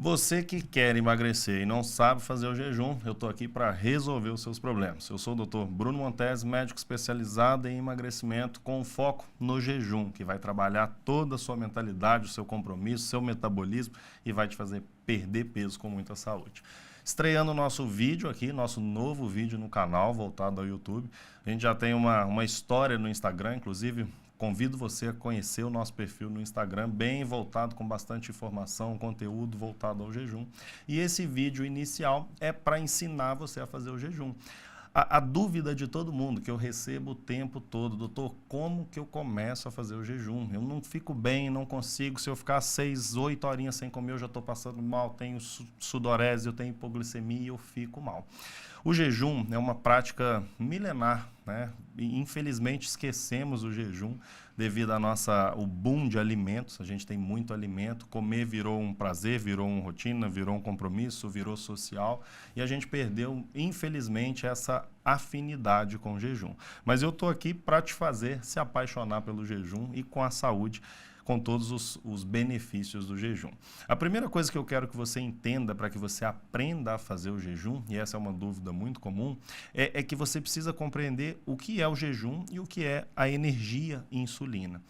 Você que quer emagrecer e não sabe fazer o jejum, eu estou aqui para resolver os seus problemas. Eu sou o Dr. Bruno Montes, médico especializado em emagrecimento com foco no jejum, que vai trabalhar toda a sua mentalidade, o seu compromisso, o seu metabolismo e vai te fazer perder peso com muita saúde. Estreando o nosso vídeo aqui, nosso novo vídeo no canal voltado ao YouTube. A gente já tem uma história no Instagram, inclusive convido você a conhecer o nosso perfil no Instagram, bem voltado, com bastante informação, conteúdo voltado ao jejum. E esse vídeo inicial é para ensinar você a fazer o jejum. A dúvida de todo mundo que eu recebo o tempo todo: doutor, como que eu começo a fazer o jejum? Eu não fico bem, não consigo. Se eu ficar 6, 8 horinhas sem comer, eu já estou passando mal, tenho sudorese, eu tenho hipoglicemia e eu fico mal. O jejum é uma prática milenar, né? E, infelizmente, esquecemos o jejum devido ao boom de alimentos. A gente tem muito alimento, comer virou um prazer, virou uma rotina, virou um compromisso, virou social, e a gente perdeu, infelizmente, essa afinidade com o jejum. Mas eu estou aqui para te fazer se apaixonar pelo jejum e com a saúde, com todos os benefícios do jejum. A primeira coisa que eu quero que você entenda para que você aprenda a fazer o jejum, e essa é uma dúvida muito comum, é que você precisa compreender o que é o jejum e o que é a energia insulina.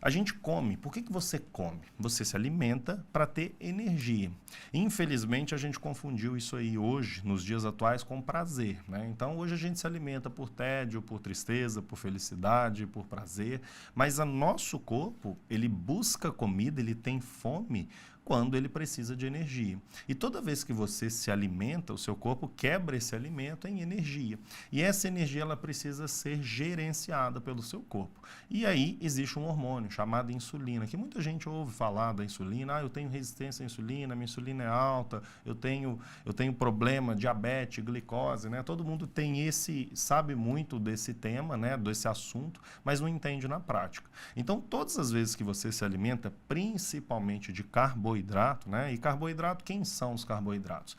A gente come. Por que você come? Você se alimenta para ter energia. Infelizmente, a gente confundiu isso aí hoje, nos dias atuais, com prazer, né? Então, hoje a gente se alimenta por tédio, por tristeza, por felicidade, por prazer, mas o nosso corpo, ele busca comida, ele tem fome quando ele precisa de energia. E toda vez que você se alimenta, o seu corpo quebra esse alimento em energia. E essa energia, ela precisa ser gerenciada pelo seu corpo. E aí existe um hormônio chamado insulina, que muita gente ouve falar da insulina. Eu tenho resistência à insulina, minha insulina é alta, eu tenho problema, diabetes, glicose, né? Todo mundo sabe muito desse tema, né? Desse assunto, mas não entende na prática. Então, todas as vezes que você se alimenta, principalmente de carboidrato, né? E carboidrato, quem são os carboidratos?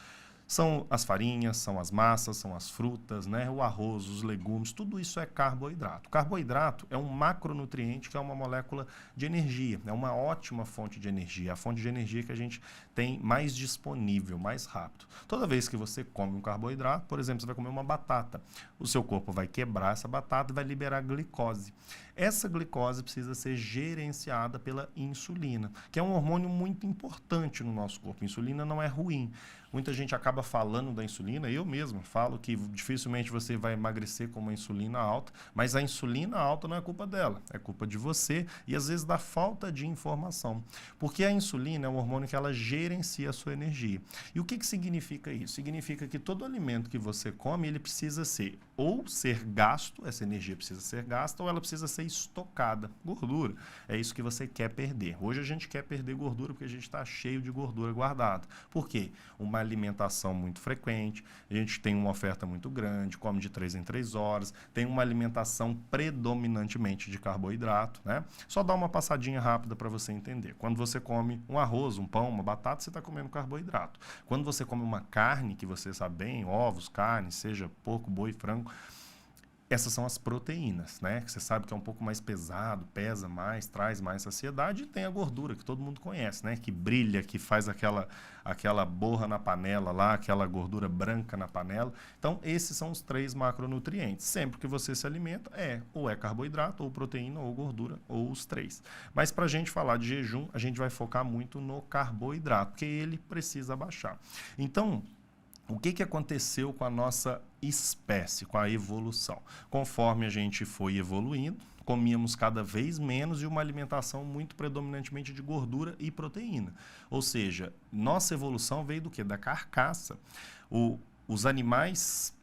São as farinhas, são as massas, são as frutas, né? O arroz, os legumes, tudo isso é carboidrato. Carboidrato é um macronutriente que é uma molécula de energia, é uma ótima fonte de energia, a fonte de energia que a gente tem mais disponível, mais rápido. Toda vez que você come um carboidrato, por exemplo, você vai comer uma batata, o seu corpo vai quebrar essa batata e vai liberar glicose. Essa glicose precisa ser gerenciada pela insulina, que é um hormônio muito importante no nosso corpo. A insulina não é ruim. Muita gente acaba falando da insulina, eu mesmo falo que dificilmente você vai emagrecer com uma insulina alta, mas a insulina alta não é culpa dela, é culpa de você e às vezes da falta de informação. Porque a insulina é um hormônio que ela gerencia a sua energia. E o que significa isso? Significa que todo alimento que você come, ele precisa ser gasto, essa energia precisa ser gasta, ou ela precisa ser estocada. Gordura, é isso que você quer perder. Hoje a gente quer perder gordura porque a gente está cheio de gordura guardada. Por quê? Uma alimentação muito frequente, a gente tem uma oferta muito grande, come de 3 em 3 horas, tem uma alimentação predominantemente de carboidrato, né? Só dá uma passadinha rápida para você entender. Quando você come um arroz, um pão, uma batata, você está comendo carboidrato. Quando você come uma carne, que você sabe bem, ovos, carne, seja porco, boi, frango, essas são as proteínas, né? Que você sabe que é um pouco mais pesado, pesa mais, traz mais saciedade, e tem a gordura, que todo mundo conhece, né? Que brilha, que faz aquela borra na panela lá, aquela gordura branca na panela. Então, esses são os 3 macronutrientes. Sempre que você se alimenta, ou é carboidrato, ou proteína, ou gordura, ou os 3. Mas para a gente falar de jejum, a gente vai focar muito no carboidrato, porque ele precisa baixar. Então, o que aconteceu com a nossa espécie, com a evolução? Conforme a gente foi evoluindo, comíamos cada vez menos e uma alimentação muito predominantemente de gordura e proteína. Ou seja, nossa evolução veio do quê? Da carcaça. Os animais,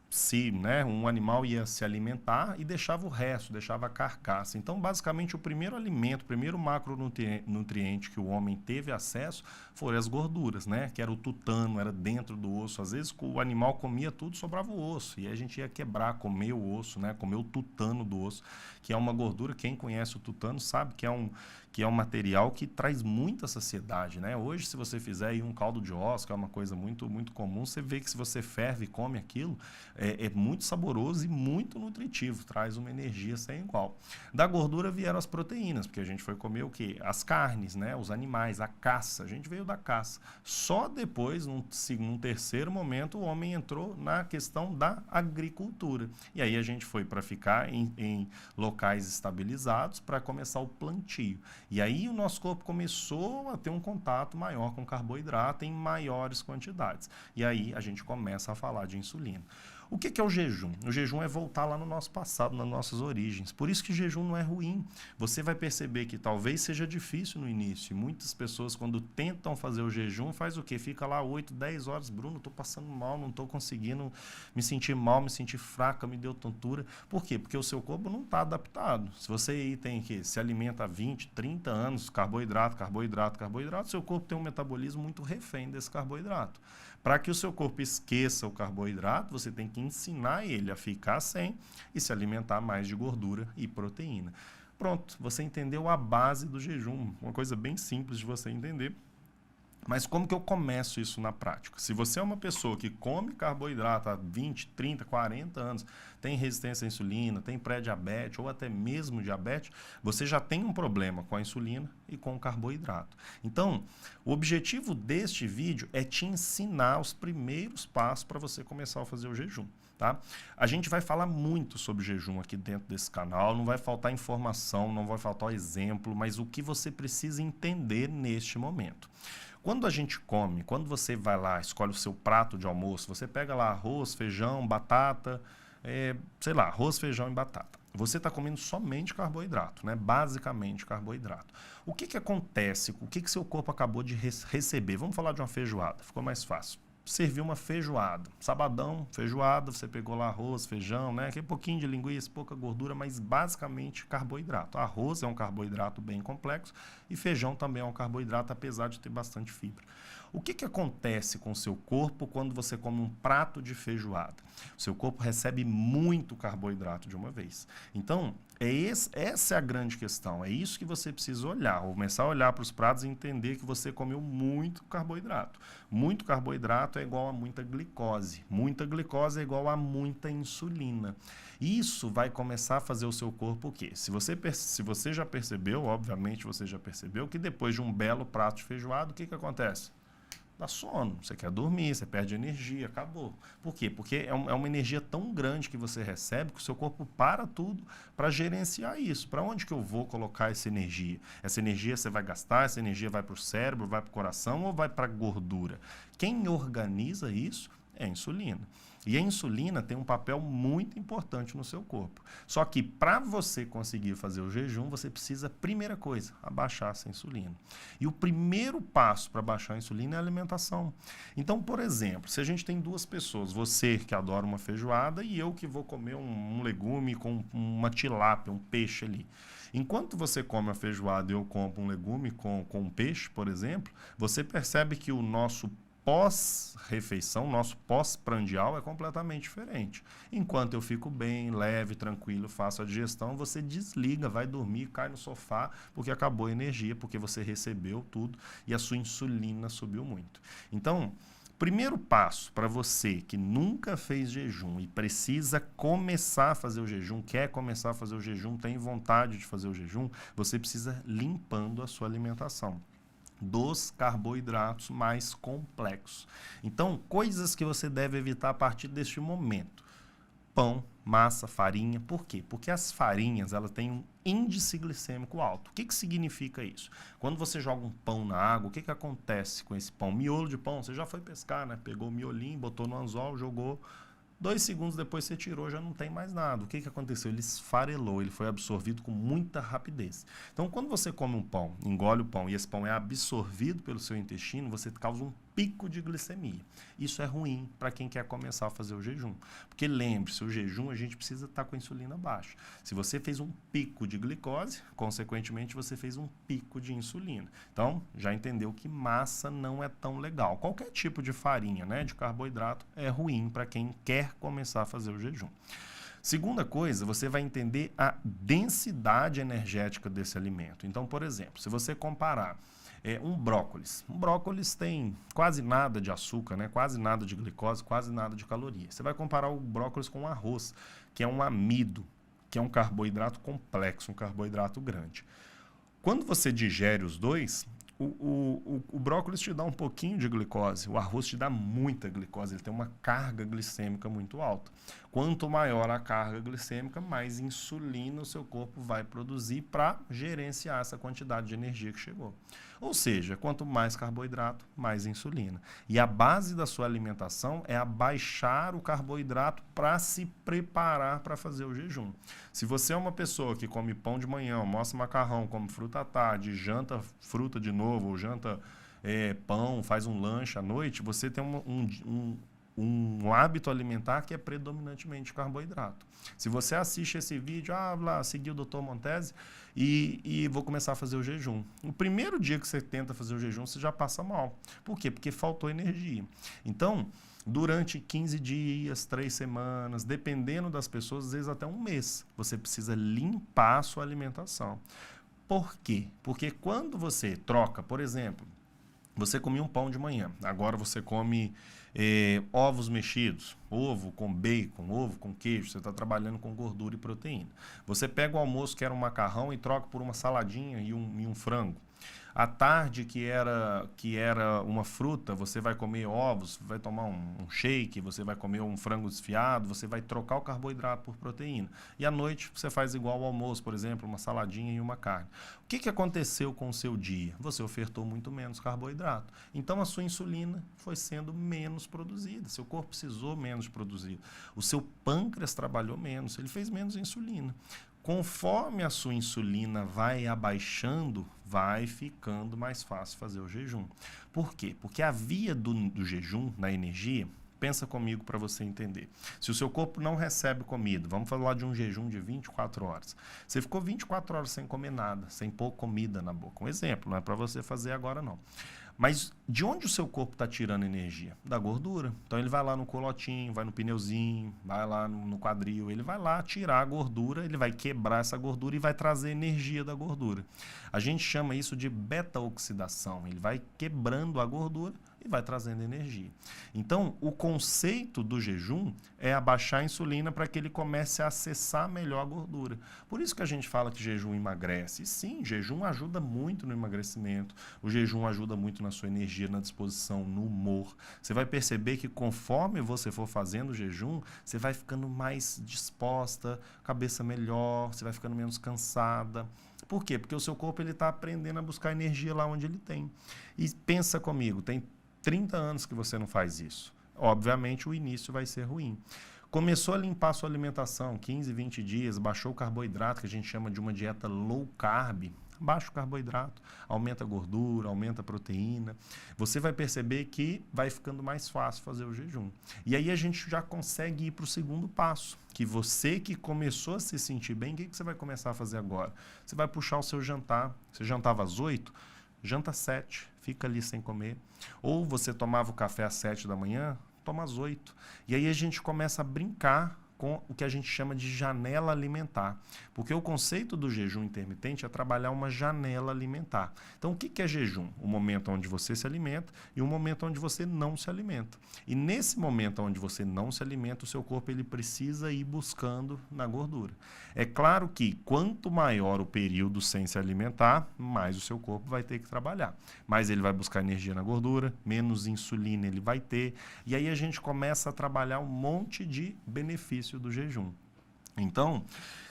né, um animal ia se alimentar e deixava o resto, deixava a carcaça. Então, basicamente, o primeiro alimento, o primeiro macronutriente que o homem teve acesso foram as gorduras, né? Que era o tutano, era dentro do osso. Às vezes o animal comia tudo, sobrava o osso. E aí a gente ia quebrar, comer o osso, né? Comer o tutano do osso, que é uma gordura. Quem conhece o tutano sabe que que é um material que traz muita saciedade, né? Hoje, se você fizer aí um caldo de ossos, que é uma coisa muito, muito comum, você vê que se você ferve e come aquilo, é muito saboroso e muito nutritivo, traz uma energia sem igual. Da gordura vieram as proteínas, porque a gente foi comer o quê? As carnes, né? Os animais, a caça, a gente veio da caça. Só depois, num terceiro momento, o homem entrou na questão da agricultura. E aí a gente foi para ficar em locais estabilizados para começar o plantio. E aí o nosso corpo começou a ter um contato maior com carboidrato em maiores quantidades. E aí a gente começa a falar de insulina. O que é o jejum? O jejum é voltar lá no nosso passado, nas nossas origens. Por isso que jejum não é ruim. Você vai perceber que talvez seja difícil no início. Muitas pessoas, quando tentam fazer o jejum, faz o quê? Fica lá 8, 10 horas. Bruno, estou passando mal, não estou conseguindo me sentir mal, me sentir fraca, me deu tontura. Por quê? Porque o seu corpo não está adaptado. Se você aí tem que se alimenta há 20, 30 anos, carboidrato, seu corpo tem um metabolismo muito refém desse carboidrato. Para que o seu corpo esqueça o carboidrato, você tem que ensinar ele a ficar sem e se alimentar mais de gordura e proteína. Pronto, você entendeu a base do jejum, uma coisa bem simples de você entender. Mas como que eu começo isso na prática? Se você é uma pessoa que come carboidrato há 20, 30, 40 anos, tem resistência à insulina, tem pré-diabetes ou até mesmo diabetes, você já tem um problema com a insulina e com o carboidrato. Então, o objetivo deste vídeo é te ensinar os primeiros passos para você começar a fazer o jejum. Tá? A gente vai falar muito sobre jejum aqui dentro desse canal, não vai faltar informação, não vai faltar exemplo, mas o que você precisa entender neste momento. Quando a gente come, quando você vai lá, escolhe o seu prato de almoço, você pega lá arroz, feijão, batata, sei lá, arroz, feijão e batata. Você está comendo somente carboidrato, né? Basicamente carboidrato. O que acontece? O que seu corpo acabou de receber? Vamos falar de uma feijoada, ficou mais fácil. Serviu uma feijoada, sabadão, feijoada, você pegou lá arroz, feijão, né? Aquele pouquinho de linguiça, pouca gordura, mas basicamente carboidrato. Arroz é um carboidrato bem complexo e feijão também é um carboidrato, apesar de ter bastante fibra. O que acontece com o seu corpo quando você come um prato de feijoada? O seu corpo recebe muito carboidrato de uma vez. Então, essa é a grande questão. É isso que você precisa olhar. Começar a olhar para os pratos e entender que você comeu muito carboidrato. Muito carboidrato é igual a muita glicose. Muita glicose é igual a muita insulina. Isso vai começar a fazer o seu corpo o quê? Se você já percebeu, obviamente você já percebeu, que depois de um belo prato de feijoada, o que acontece? Dá sono, você quer dormir, você perde energia, acabou. Por quê? Porque é uma energia tão grande que você recebe que o seu corpo para tudo para gerenciar isso. Para onde que eu vou colocar essa energia? Essa energia você vai gastar, essa energia vai para o cérebro, vai para o coração ou vai para a gordura? Quem organiza isso é a insulina. E a insulina tem um papel muito importante no seu corpo. Só que para você conseguir fazer o jejum, você precisa, primeira coisa, abaixar essa insulina. E o primeiro passo para baixar a insulina é a alimentação. Então, por exemplo, se a gente tem duas pessoas, você que adora uma feijoada e eu que vou comer um legume com uma tilápia, um peixe ali. Enquanto você come a feijoada e eu compro um legume com um peixe, por exemplo, você percebe que o nosso pós-refeição, nosso pós-prandial é completamente diferente. Enquanto eu fico bem, leve, tranquilo, faço a digestão, você desliga, vai dormir, cai no sofá, porque acabou a energia, porque você recebeu tudo e a sua insulina subiu muito. Então, primeiro passo para você que nunca fez jejum e precisa começar a fazer o jejum, quer começar a fazer o jejum, tem vontade de fazer o jejum, você precisa limpando a sua alimentação dos carboidratos mais complexos. Então, coisas que você deve evitar a partir deste momento. Pão, massa, farinha. Por quê? Porque as farinhas elas têm um índice glicêmico alto. O que significa isso? Quando você joga um pão na água, o que acontece com esse pão? Miolo de pão, você já foi pescar, né? Pegou o miolinho, botou no anzol, jogou. 2 segundos depois você tirou, já não tem mais nada. O que aconteceu? Ele esfarelou, ele foi absorvido com muita rapidez. Então, quando você come um pão, engole o pão e esse pão é absorvido pelo seu intestino, você causa um pico de glicemia. Isso é ruim para quem quer começar a fazer o jejum. Porque lembre-se, o jejum a gente precisa estar com a insulina baixa. Se você fez um pico de glicose, consequentemente você fez um pico de insulina. Então, já entendeu que massa não é tão legal. Qualquer tipo de farinha, né, de carboidrato, é ruim para quem quer começar a fazer o jejum. Segunda coisa, você vai entender a densidade energética desse alimento. Então, por exemplo, se você comparar um brócolis tem quase nada de açúcar, né? Quase nada de glicose, quase nada de caloria. Você vai comparar o brócolis com o arroz, que é um amido, que é um carboidrato complexo, um carboidrato grande. Quando você digere os dois, o brócolis te dá um pouquinho de glicose, o arroz te dá muita glicose, ele tem uma carga glicêmica muito alta. Quanto maior a carga glicêmica, mais insulina o seu corpo vai produzir para gerenciar essa quantidade de energia que chegou. Ou seja, quanto mais carboidrato, mais insulina. E a base da sua alimentação é abaixar o carboidrato para se preparar para fazer o jejum. Se você é uma pessoa que come pão de manhã, almoça macarrão, come fruta à tarde, janta fruta de novo, ou janta pão, faz um lanche à noite, você tem um hábito alimentar que é predominantemente carboidrato. Se você assiste esse vídeo, lá, segui o Dr. Montesi e vou começar a fazer o jejum. No primeiro dia que você tenta fazer o jejum, você já passa mal. Por quê? Porque faltou energia. Então, durante 15 dias, 3 semanas, dependendo das pessoas, às vezes até um mês, você precisa limpar a sua alimentação. Por quê? Porque quando você troca, por exemplo, você comia um pão de manhã, agora você come ovos mexidos, ovo com bacon, ovo com queijo, você está trabalhando com gordura e proteína. Você pega o almoço que era um macarrão e troca por uma saladinha e um frango. À tarde, que era uma fruta, você vai comer ovos, vai tomar um shake, você vai comer um frango desfiado, você vai trocar o carboidrato por proteína. E à noite, você faz igual ao almoço, por exemplo, uma saladinha e uma carne. O que aconteceu com o seu dia? Você ofertou muito menos carboidrato. Então, a sua insulina foi sendo menos produzida. Seu corpo precisou menos produzir. O seu pâncreas trabalhou menos, ele fez menos insulina. Conforme a sua insulina vai abaixando, vai ficando mais fácil fazer o jejum. Por quê? Porque a via do jejum na energia, pensa comigo para você entender. Se o seu corpo não recebe comida, vamos falar de um jejum de 24 horas. Você ficou 24 horas sem comer nada, sem pôr comida na boca. Um exemplo, não é para você fazer agora não. Mas de onde o seu corpo está tirando energia? Da gordura. Então ele vai lá no colotinho, vai no pneuzinho, vai lá no quadril, ele vai lá tirar a gordura, ele vai quebrar essa gordura e vai trazer energia da gordura. A gente chama isso de beta-oxidação. Ele vai quebrando a gordura e vai trazendo energia. Então, o conceito do jejum é abaixar a insulina para que ele comece a acessar melhor a gordura. Por isso que a gente fala que jejum emagrece. E sim, jejum ajuda muito no emagrecimento, o jejum ajuda muito na sua energia, na disposição, no humor. Você vai perceber que conforme você for fazendo o jejum, você vai ficando mais disposta, cabeça melhor, você vai ficando menos cansada. Por quê? Porque o seu corpo está aprendendo a buscar energia lá onde ele tem. E pensa comigo, tem 30 anos que você não faz isso. Obviamente, o início vai ser ruim. Começou a limpar a sua alimentação, 15, 20 dias, baixou o carboidrato, que a gente chama de uma dieta low carb, baixa o carboidrato, aumenta a gordura, aumenta a proteína. Você vai perceber que vai ficando mais fácil fazer o jejum. E aí a gente já consegue ir para o segundo passo, que você que começou a se sentir bem, o que você vai começar a fazer agora? Você vai puxar o seu jantar. Você jantava às 8, janta às 7, fica ali sem comer. Ou você tomava o café às 7 da manhã, toma às 8. E aí a gente começa a brincar com o que a gente chama de janela alimentar. Porque o conceito do jejum intermitente é trabalhar uma janela alimentar. Então, o que é jejum? O momento onde você se alimenta e o momento onde você não se alimenta. E nesse momento onde você não se alimenta, o seu corpo ele precisa ir buscando na gordura. É claro que quanto maior o período sem se alimentar, mais o seu corpo vai ter que trabalhar. Mais ele vai buscar energia na gordura, menos insulina ele vai ter. E aí a gente começa a trabalhar um monte de benefícios do jejum. Então,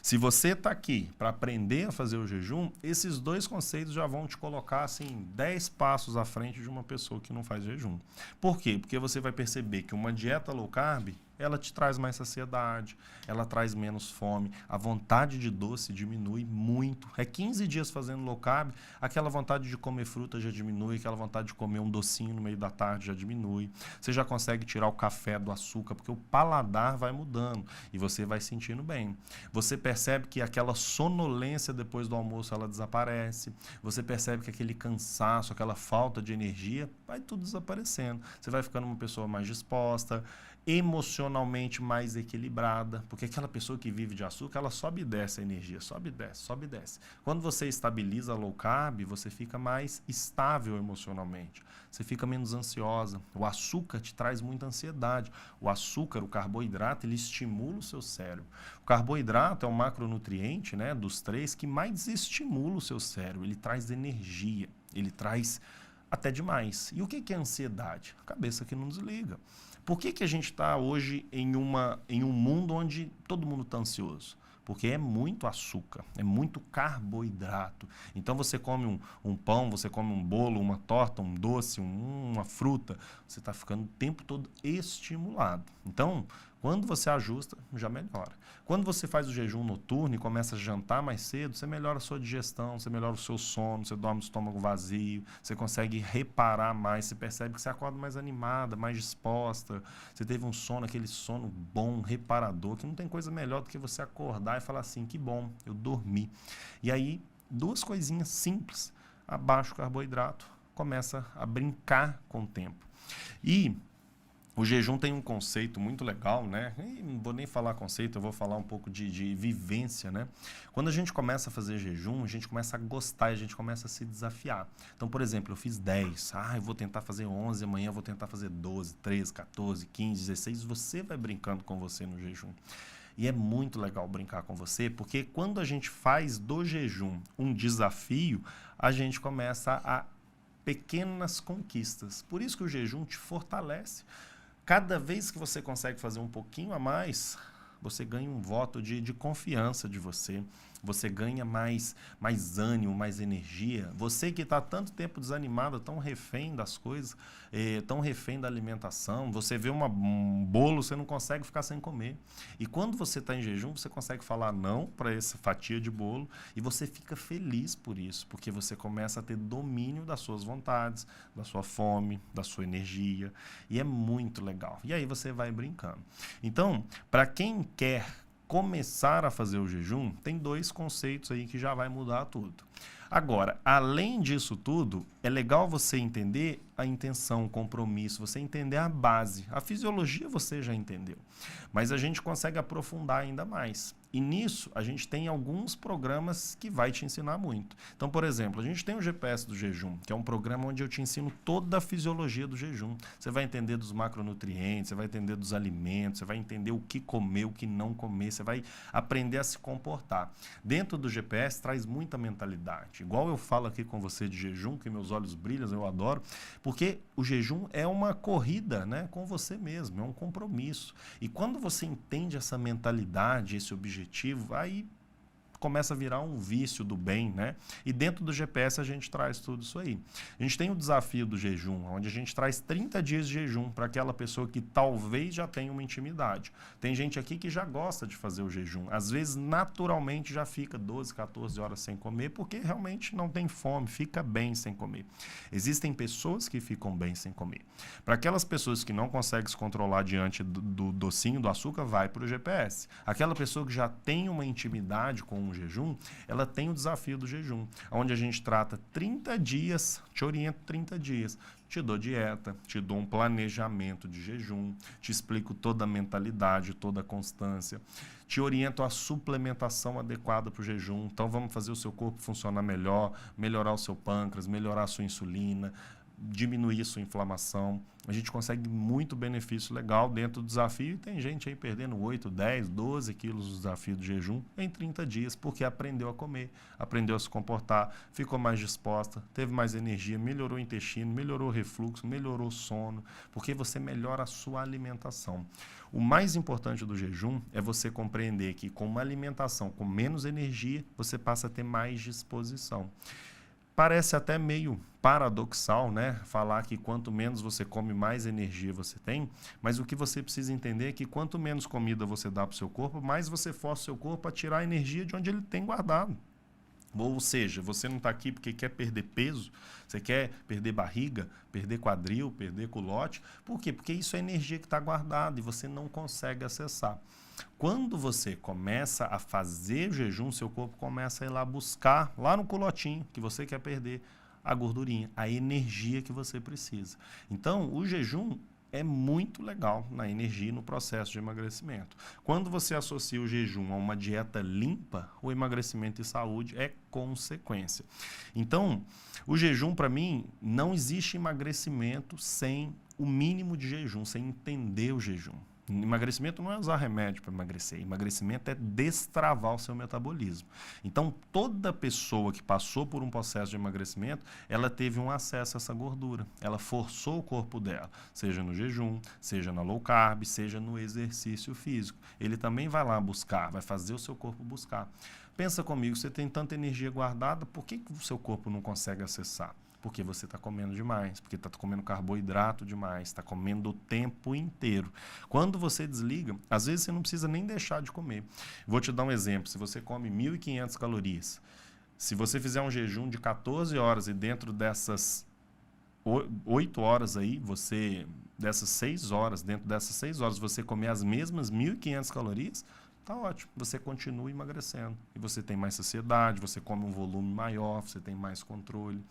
se você está aqui para aprender a fazer o jejum, esses dois conceitos já vão te colocar assim 10 passos à frente de uma pessoa que não faz jejum. Por quê? Porque você vai perceber que uma dieta low carb, ela te traz mais saciedade, ela traz menos fome, a vontade de doce diminui muito. 15 dias fazendo low carb, aquela vontade de comer fruta já diminui, aquela vontade de comer um docinho no meio da tarde já diminui. Você já consegue tirar o café do açúcar, porque o paladar vai mudando e você vai sentindo bem. Você percebe que aquela sonolência depois do almoço ela desaparece, você percebe que aquele cansaço, aquela falta de energia, vai tudo desaparecendo. Você vai ficando uma pessoa mais disposta emocionalmente mais equilibrada, porque aquela pessoa que vive de açúcar, ela sobe e desce a energia, sobe e desce, sobe e desce. Quando você estabiliza low carb, você fica mais estável emocionalmente, você fica menos ansiosa. O açúcar te traz muita ansiedade. O açúcar, o carboidrato, ele estimula o seu cérebro. O carboidrato é o macronutriente, né, dos três que mais estimula o seu cérebro, ele traz energia, ele traz até demais. E o que é ansiedade? A cabeça que não desliga. Por que a gente está hoje em um mundo onde todo mundo está ansioso? Porque é muito açúcar, é muito carboidrato. Então você come um pão, você come um bolo, uma torta, um doce, uma fruta, você está ficando o tempo todo estimulado. Então, quando você ajusta, já melhora. Quando você faz o jejum noturno e começa a jantar mais cedo, você melhora a sua digestão, você melhora o seu sono, você dorme o estômago vazio, você consegue reparar mais, você percebe que você acorda mais animada, mais disposta, você teve um sono, aquele sono bom, reparador, que não tem coisa melhor do que você acordar e falar assim, que bom, eu dormi. E aí, duas coisinhas simples, abaixa o carboidrato, começa a brincar com o tempo. E o jejum tem um conceito muito legal, né? E não vou nem falar conceito, eu vou falar um pouco de vivência, né? Quando a gente começa a fazer jejum, a gente começa a gostar, a gente começa a se desafiar. Então, por exemplo, eu fiz 10, eu vou tentar fazer 11, amanhã eu vou tentar fazer 12, 13, 14, 15, 16, você vai brincando com você no jejum. E é muito legal brincar com você, porque quando a gente faz do jejum um desafio, a gente começa a pequenas conquistas. Por isso que o jejum te fortalece. Cada vez que você consegue fazer um pouquinho a mais, você ganha um voto de confiança de você. Você ganha mais ânimo, mais energia. Você que está tanto tempo desanimado, tão refém das coisas, tão refém da alimentação. Você vê um bolo, você não consegue ficar sem comer. E quando você está em jejum, você consegue falar não para essa fatia de bolo e você fica feliz por isso, porque você começa a ter domínio das suas vontades, da sua fome, da sua energia. E é muito legal. E aí você vai brincando. Então, para quem quer começar a fazer o jejum, tem dois conceitos aí que já vai mudar tudo. Agora, além disso tudo, é legal você entender a intenção, o compromisso, você entender a base. A fisiologia você já entendeu, mas a gente consegue aprofundar ainda mais. E nisso, a gente tem alguns programas que vai te ensinar muito. Então, por exemplo, a gente tem o GPS do jejum, que é um programa onde eu te ensino toda a fisiologia do jejum. Você vai entender dos macronutrientes, você vai entender dos alimentos, você vai entender o que comer, o que não comer, você vai aprender a se comportar. Dentro do GPS traz muita mentalidade. Igual eu falo aqui com você de jejum, que meus olhos brilham, eu adoro, porque o jejum é uma corrida, né, com você mesmo, é um compromisso. E quando você entende essa mentalidade, esse objetivo, aí começa a virar um vício do bem, né? E dentro do GPS a gente traz tudo isso aí. A gente tem o desafio do jejum, onde a gente traz 30 dias de jejum para aquela pessoa que talvez já tenha uma intimidade. Tem gente aqui que já gosta de fazer o jejum. Às vezes, naturalmente, já fica 12, 14 horas sem comer, porque realmente não tem fome, fica bem sem comer. Existem pessoas que ficam bem sem comer. Para aquelas pessoas que não conseguem se controlar diante do docinho, do açúcar, vai para o GPS. Aquela pessoa que já tem uma intimidade com o jejum, ela tem o desafio do jejum, onde a gente trata 30 dias, te oriento 30 dias, te dou dieta, te dou um planejamento de jejum, te explico toda a mentalidade, toda a constância, te oriento a suplementação adequada para o jejum. Então vamos fazer o seu corpo funcionar melhor, melhorar o seu pâncreas, melhorar a sua insulina, diminuir a sua inflamação. A gente consegue muito benefício legal dentro do desafio e tem gente aí perdendo 8, 10, 12 quilos do desafio do jejum em 30 dias, porque aprendeu a comer, aprendeu a se comportar, ficou mais disposta, teve mais energia, melhorou o intestino, melhorou o refluxo, melhorou o sono, porque você melhora a sua alimentação. O mais importante do jejum é você compreender que com uma alimentação com menos energia, você passa a ter mais disposição. Parece até meio paradoxal, né? Falar que quanto menos você come, mais energia você tem, mas o que você precisa entender é que quanto menos comida você dá para o seu corpo, mais você força o seu corpo a tirar a energia de onde ele tem guardado. Ou seja, você não está aqui porque quer perder peso, você quer perder barriga, perder quadril, perder culote. Por quê? Porque isso é energia que está guardada e você não consegue acessar. Quando você começa a fazer o jejum, seu corpo começa a ir lá buscar, lá no culotinho que você quer perder, a gordurinha, a energia que você precisa. Então, o jejum é muito legal na energia e no processo de emagrecimento. Quando você associa o jejum a uma dieta limpa, o emagrecimento e saúde é consequência. Então, o jejum, para mim, não existe emagrecimento sem o mínimo de jejum, sem entender o jejum. Emagrecimento não é usar remédio para emagrecer. Emagrecimento é destravar o seu metabolismo. Então, toda pessoa que passou por um processo de emagrecimento, ela teve um acesso a essa gordura. Ela forçou o corpo dela, seja no jejum, seja na low carb, seja no exercício físico. Ele também vai lá buscar, vai fazer o seu corpo buscar. Pensa comigo, você tem tanta energia guardada, por que o seu corpo não consegue acessar? Porque você está comendo demais, porque está comendo carboidrato demais, está comendo o tempo inteiro. Quando você desliga, às vezes você não precisa nem deixar de comer. Vou te dar um exemplo, se você come 1.500 calorias, se você fizer um jejum de 14 horas e dentro dessas 8 horas aí, dentro dessas 6 horas, você comer as mesmas 1.500 calorias, tá ótimo, você continua emagrecendo e você tem mais saciedade, você come um volume maior, você tem mais controle,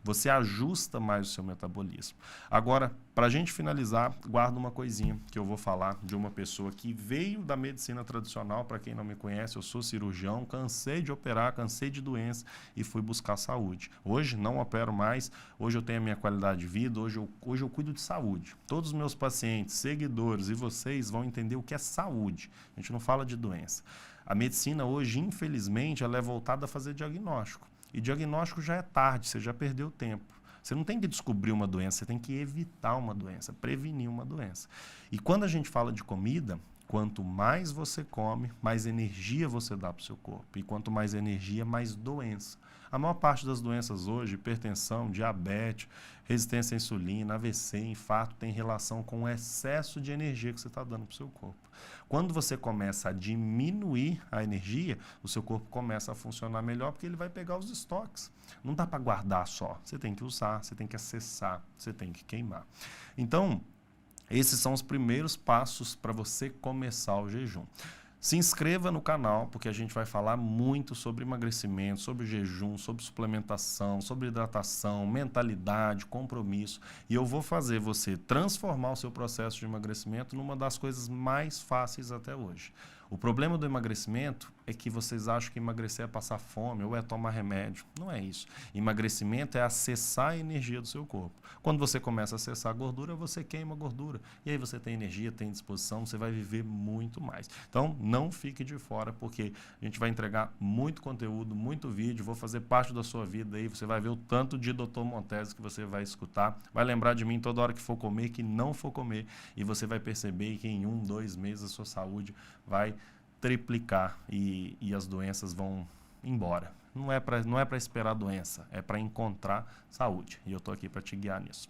você ajusta mais o seu metabolismo. Agora, para a gente finalizar, guarda uma coisinha que eu vou falar de uma pessoa que veio da medicina tradicional. Para quem não me conhece, eu sou cirurgião, cansei de operar, cansei de doença e fui buscar saúde. Hoje não opero mais, hoje eu tenho a minha qualidade de vida, hoje eu cuido de saúde. Todos os meus pacientes, seguidores e vocês vão entender o que é saúde. A gente não fala de doença. A medicina hoje, infelizmente, ela é voltada a fazer diagnóstico. E diagnóstico já é tarde, você já perdeu tempo. Você não tem que descobrir uma doença, você tem que evitar uma doença, prevenir uma doença. E quando a gente fala de comida, quanto mais você come, mais energia você dá para o seu corpo. E quanto mais energia, mais doença. A maior parte das doenças hoje, hipertensão, diabetes, resistência à insulina, AVC, infarto, tem relação com o excesso de energia que você está dando para o seu corpo. Quando você começa a diminuir a energia, o seu corpo começa a funcionar melhor porque ele vai pegar os estoques. Não dá para guardar só, você tem que usar, você tem que acessar, você tem que queimar. Então, esses são os primeiros passos para você começar o jejum. Se inscreva no canal, porque a gente vai falar muito sobre emagrecimento, sobre jejum, sobre suplementação, sobre hidratação, mentalidade, compromisso. E eu vou fazer você transformar o seu processo de emagrecimento numa das coisas mais fáceis até hoje. O problema do emagrecimento é que vocês acham que emagrecer é passar fome ou é tomar remédio. Não é isso. Emagrecimento é acessar a energia do seu corpo. Quando você começa a acessar a gordura, você queima a gordura. E aí você tem energia, tem disposição, você vai viver muito mais. Então, não fique de fora, porque a gente vai entregar muito conteúdo, muito vídeo, vou fazer parte da sua vida aí, você vai ver o tanto de Dr. Montese que você vai escutar, vai lembrar de mim toda hora que for comer, que não for comer, e você vai perceber que em 1, 2 meses a sua saúde vai triplicar e as doenças vão embora. Não é para esperar doença, é para encontrar saúde. E eu estou aqui para te guiar nisso.